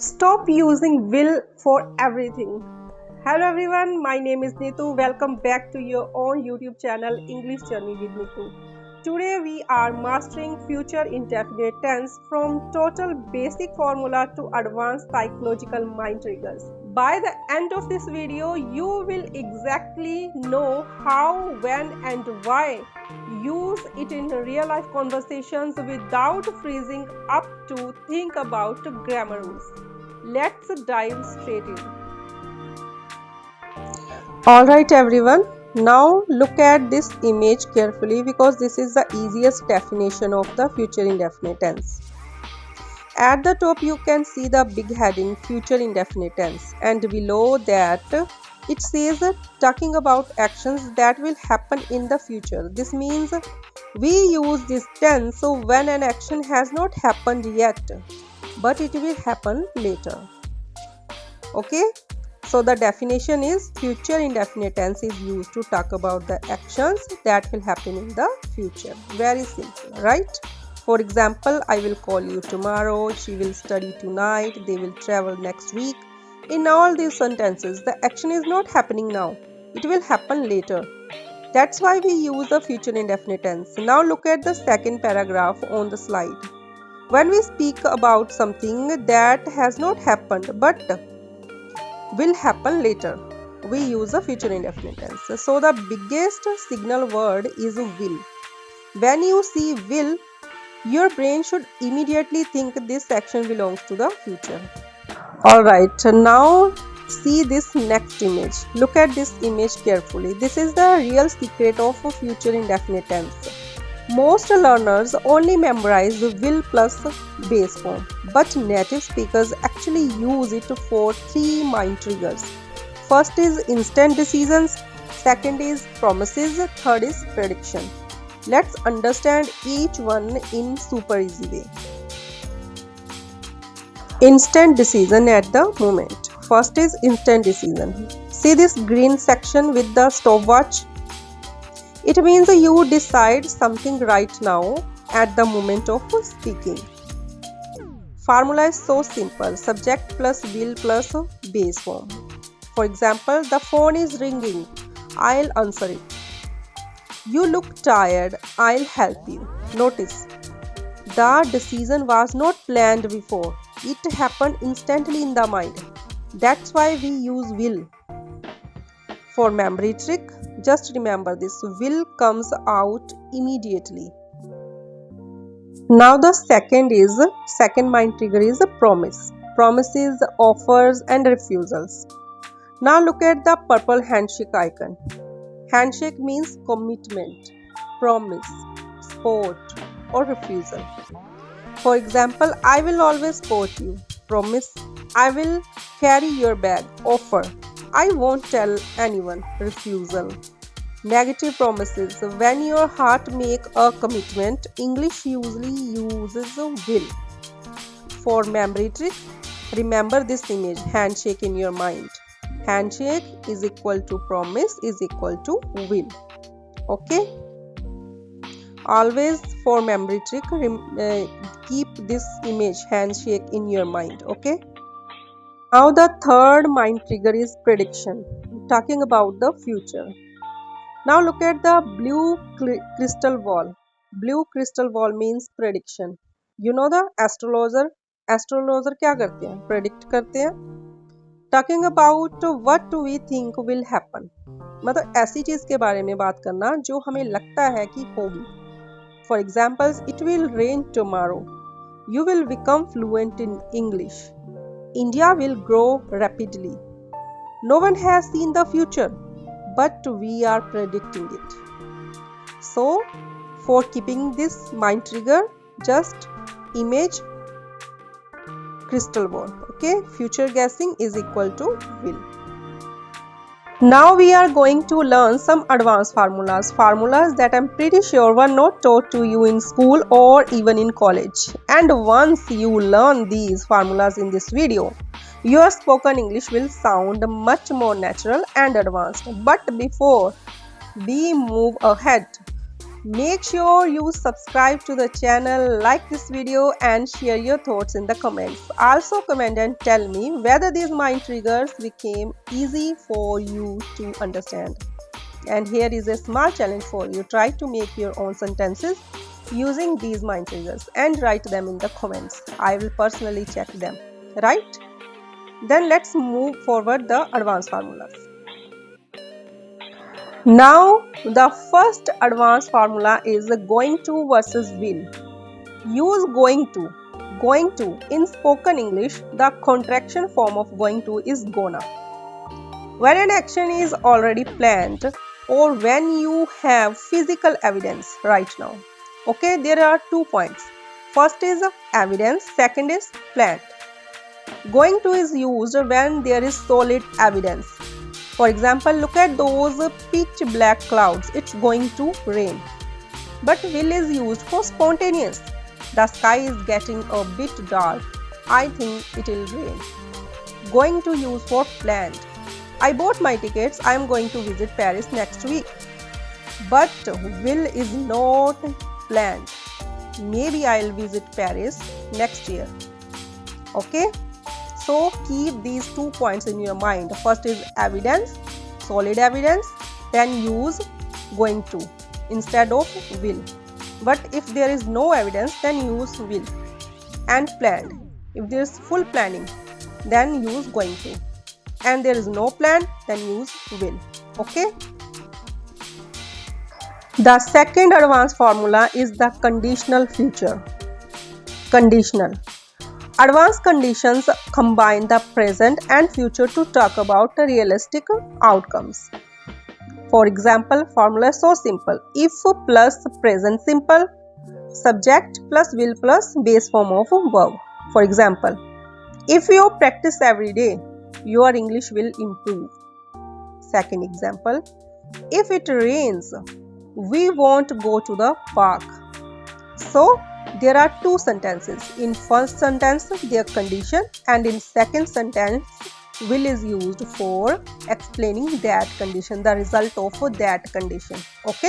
Stop using will for everything. Hello everyone, my name is Neetu. Welcome back to your own YouTube channel English Journey with Neetu. Today we are mastering future indefinite tense from total basic formula to advanced psychological mind triggers. By the end of this video, you will exactly know how, when and why use it in real life conversations without freezing up to think about grammar rules. Let's dive straight in. Alright everyone, now look at this image carefully because this is the easiest definition of the future indefinite tense. At the top you can see the big heading future indefinite tense, and below that it says talking about actions that will happen in the future. This means we use this tense when an action has not happened yet, but it will happen later. Okay, so the definition is future indefinite tense is used to talk about the actions that will happen in the future. Very simple, right? For example, I will call you tomorrow, she will study tonight, they will travel next week. In all these sentences, the action is not happening now, it will happen later. That's why we use the future indefinite tense. Now look at the second paragraph on the slide. When we speak about something that has not happened but will happen later, we use the future indefinite tense. So the biggest signal word is will. When you see will, your brain should immediately think this action belongs to the future. Alright, now see this next image. Look at this image carefully. This is the real secret of future indefinite tense. Most learners only memorize will plus base form, but native speakers actually use it for three mind triggers. First is instant decisions, second is promises, third is prediction. Let's understand each one in super easy way. Instant decision at the moment. First is instant decision. See this green section with the stopwatch? It means you decide something right now at the moment of speaking. Formula is so simple. Subject plus will plus base form. For example, the phone is ringing. I'll answer it. You look tired. I'll help you. Notice, the decision was not planned before. It happened instantly in the mind. That's why we use will. For memory trick, just remember this, will comes out immediately. Now the second mind trigger is promise. Promises, offers and refusals. Now look at the purple handshake icon. Handshake means commitment, promise, support or refusal. For example, I will always support you. Promise, I will carry your bag. Offer, I won't tell anyone. Refusal. Negative promises. When your heart make a commitment, English usually uses will. For memory trick, remember this image, handshake in your mind. Handshake is equal to promise is equal to will. Okay? Always for memory trick, keep this image, handshake, in your mind. Okay? Now the third mind trigger is prediction, talking about the future. Now look at the blue crystal ball. Blue crystal ball means prediction. You know the astrologer? Astrologer क्या करते हैं? Predict करते हैं. Talking about what we think will happen. मतलब ऐसी चीज के बारे में बात करना जो हमें लगता है कि होगी. For example, it will rain tomorrow. You will become fluent in English. India will grow rapidly. No one has seen the future, but we are predicting it. So, for keeping this mind trigger, just image crystal ball. Okay, future guessing is equal to will. Now we are going to learn some advanced formulas that I'm pretty sure were not taught to you in school or even in college. And once you learn these formulas in this video, your spoken English will sound much more natural and advanced. But before we move ahead, Make sure you subscribe to the channel, like this video and share your thoughts in the comments. Also comment and tell me whether these mind triggers became easy for you to understand. And here is a small challenge for you. Try to make your own sentences using these mind triggers and write them in the comments. I will personally check them. Right? Then let's move forward the advanced formulas. Now the first advanced formula is going to versus will. Use going to. Going to. In spoken English, the contraction form of going to is gonna. When an action is already planned or when you have physical evidence right now. Okay, there are 2 points. First is evidence, second is planned. Going to is used when there is solid evidence. For example, look at those pitch black clouds. It's going to rain. But will is used for spontaneous. The sky is getting a bit dark. I think it will rain. Going to use for planned. I bought my tickets. I am going to visit Paris next week. But will is not planned. Maybe I'll visit Paris next year. Okay? So keep these 2 points in your mind. First is evidence, solid evidence, then use going to instead of will. But if there is no evidence, then use will. And planned. If there is full planning, then use going to. And there is no plan, then use will. Okay? The second advanced formula is the conditional future. Conditional. Advanced conditions combine the present and future to talk about realistic outcomes. For example, formula is so simple. If plus present simple, subject plus will plus base form of verb. For example, if you practice every day, your English will improve. Second example, if it rains, we won't go to the park. So, there are 2 sentences. In first sentence, their condition, and in second sentence, will is used for explaining that condition, the result of that condition. Okay?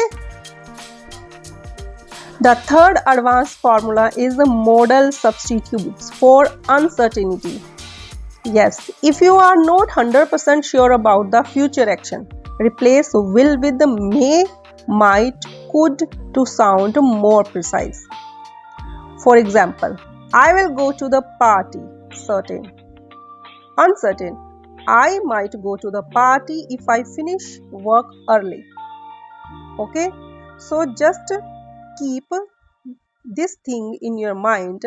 The third advanced formula is the modal substitutes for uncertainty. Yes, if you are not 100% sure about the future action, replace will with the may, might, could to sound more precise. For example, I will go to the party, certain. Uncertain, I might go to the party if I finish work early. Okay, so just keep this thing in your mind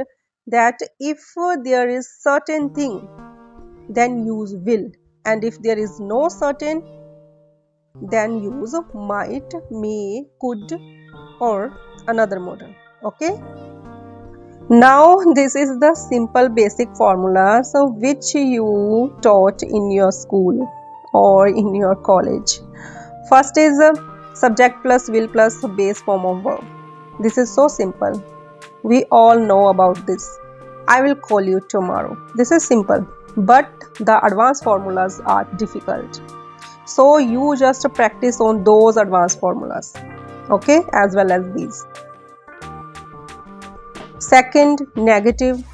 that if there is certain thing, then use will, and if there is no certain, then use might, may, could or another modal. Okay? Now this is the simple basic formula which you taught in your school or in your college. First is subject plus will plus base form of verb. This is so simple. We all know about this. I will call you tomorrow. This is simple, but the advanced formulas are difficult. So you just practice on those advanced formulas, okay, as well as these. Second, negative.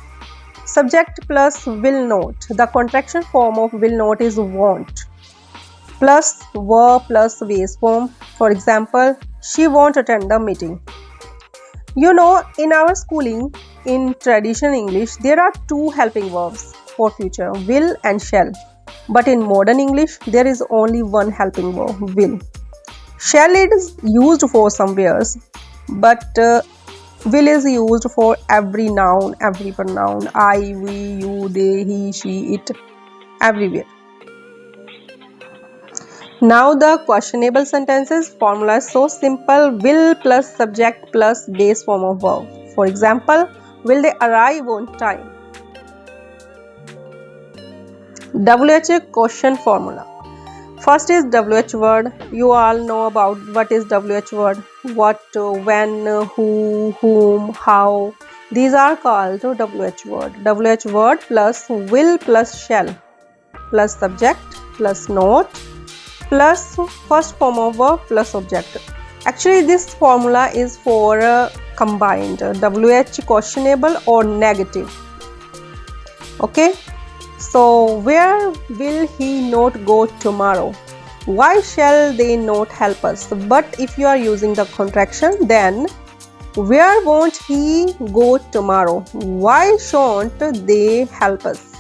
Subject plus will not. The contraction form of will not is won't. Plus verb plus base form. For example, she won't attend the meeting. You know, in our schooling, in traditional English, there are 2 helping verbs for future, will and shall. But in modern English, there is only 1 helping verb, will. Shall is used for some wares, but will is used for every noun, every pronoun, I, we, you, they, he, she, it, everywhere. Now the questionable sentences formula is so simple. Will plus subject plus base form of verb. For example, will they arrive on time? WH question formula. First is WH word. You all know about what is WH word. What, when, who, whom, how. These are called WH word. WH word plus will plus shall plus subject plus not plus first form of verb plus object. Actually, this formula is for combined WH questionable or negative. Okay, so where will he not go tomorrow? Why shall they not help us? But if you are using the contraction, then where won't he go tomorrow? Why shan't they help us?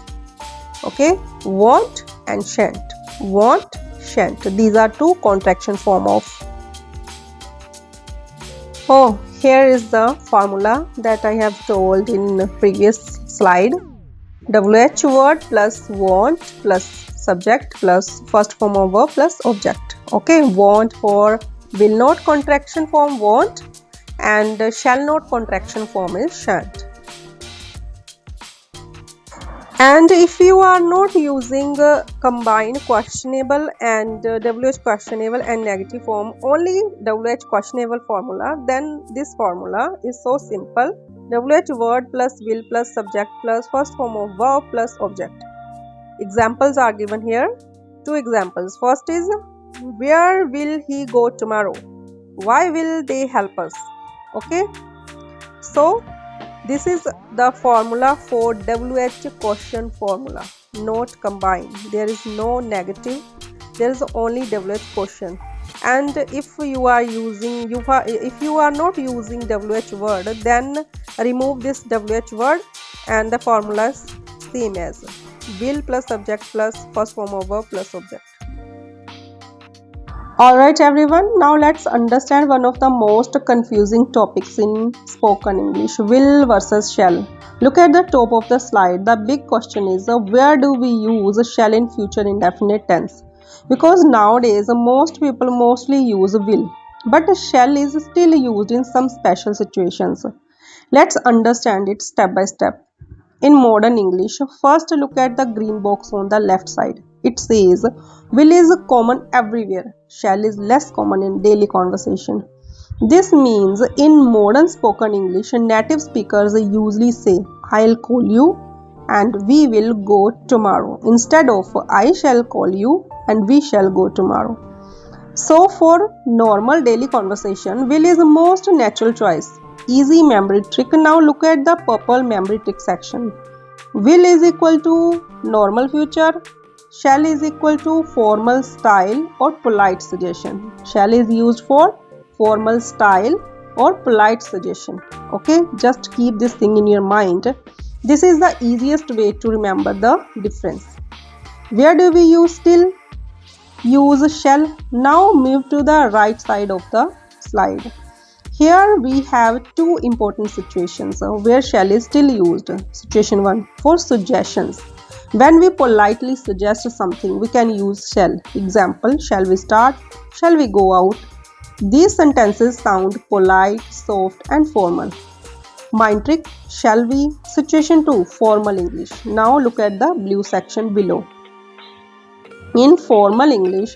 Okay, won't and shan't. Won't, shan't. These are two contraction form of. Oh, here is the formula that I have told in previous slide. WH word plus won't plus subject plus first form of verb plus object. Okay, won't for will not contraction form won't, and shall not contraction form is shan't. And if you are not using combined questionable and WH questionable and negative form, only WH questionable formula, then this formula is so simple. WH word plus will plus subject plus first form of verb plus object. Examples are given here. Two examples. First is, where will he go tomorrow? Why will they help us? Okay. So this is the formula for WH question formula, not combined. There is no negative, there is only WH question. And if you are not using WH word, then remove this WH word and the formula is same as will plus subject plus first form of verb plus object. Alright everyone, now let's understand one of the most confusing topics in spoken English, will versus shall. Look at the top of the slide. The big question is, where do we use shall in future indefinite tense? Because nowadays most people mostly use will, but shall is still used in some special situations. Let's understand it step by step. In modern English, first look at the green box on the left side. It says, will is common everywhere, shall is less common in daily conversation. This means in modern spoken English, native speakers usually say, I'll call you and we will go tomorrow, instead of I shall call you and we shall go tomorrow. So for normal daily conversation, will is the most natural choice. Easy memory trick. Now look at the purple memory trick section. Will is equal to normal future. Shall is equal to formal style or polite suggestion. Shall is used for formal style or polite suggestion. Okay, just keep this thing in your mind. This is the easiest way to remember the difference. Where do we use still? Use shall. Now move to the right side of the slide. Here we have two important situations where shall is still used. Situation 1, for suggestions. When we politely suggest something, we can use shall. Example, shall we start? Shall we go out? These sentences sound polite, soft and formal. Mind trick, shall we? Situation 2, formal English. Now look at the blue section below. In formal English,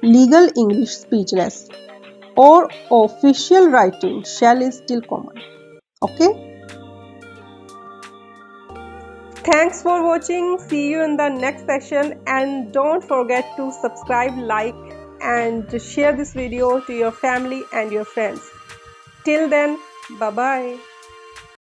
legal English speechless, or official writing, shall is still common. Okay. Thanks for watching. See you in the next session, and don't forget to subscribe, like and share this video to your family and your friends. Till then, bye bye.